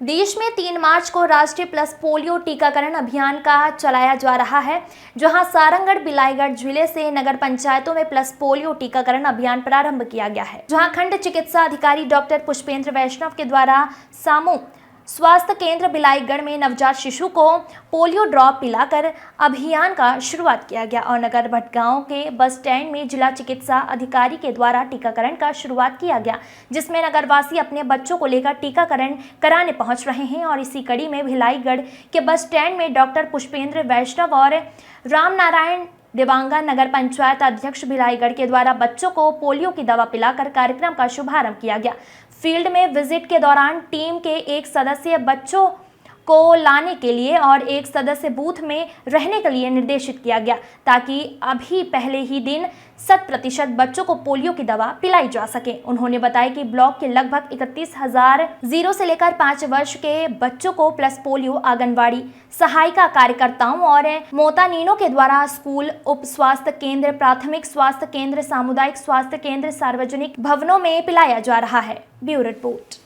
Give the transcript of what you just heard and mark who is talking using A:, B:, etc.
A: देश में 3 मार्च को राष्ट्रीय प्लस पोलियो टीकाकरण अभियान का चलाया जा रहा है, जहां सारंगढ़ बिलाईगढ़ जिले से नगर पंचायतों में प्लस पोलियो टीकाकरण अभियान प्रारंभ किया गया है। जहां खंड चिकित्सा अधिकारी डॉक्टर पुष्पेंद्र वैष्णव के द्वारा सामू स्वास्थ्य केंद्र बिलाईगढ़ में नवजात शिशु को पोलियो ड्रॉप पिलाकर अभियान का शुरुआत किया गया और नगर भटगांव के बस स्टैंड में जिला चिकित्सा अधिकारी के द्वारा टीकाकरण का शुरुआत किया गया, जिसमें नगरवासी अपने बच्चों को लेकर टीकाकरण कराने पहुंच रहे हैं। और इसी कड़ी में बिलाईगढ़ के बस स्टैंड में डॉक्टर पुष्पेंद्र वैष्णव और रामनारायण देवांगा नगर पंचायत अध्यक्ष बिलाईगढ़ के द्वारा बच्चों को पोलियो की दवा पिलाकर कार्यक्रम का शुभारंभ किया गया। फील्ड में विजिट के दौरान टीम के एक सदस्य बच्चों को लाने के लिए और एक सदस्य बूथ में रहने के लिए निर्देशित किया गया, ताकि अभी पहले ही दिन 100% बच्चों को पोलियो की दवा पिलाई जा सके। उन्होंने बताया कि ब्लॉक के लगभग 31,000 0 से लेकर 5 वर्ष के बच्चों को प्लस पोलियो आंगनवाड़ी सहायिका कार्यकर्ताओं और मोतानीनों के द्वारा स्कूल, उप स्वास्थ्य केंद्र, प्राथमिक स्वास्थ्य केंद्र, सामुदायिक स्वास्थ्य केंद्र, सार्वजनिक भवनों में पिलाया जा रहा है। Bureau report.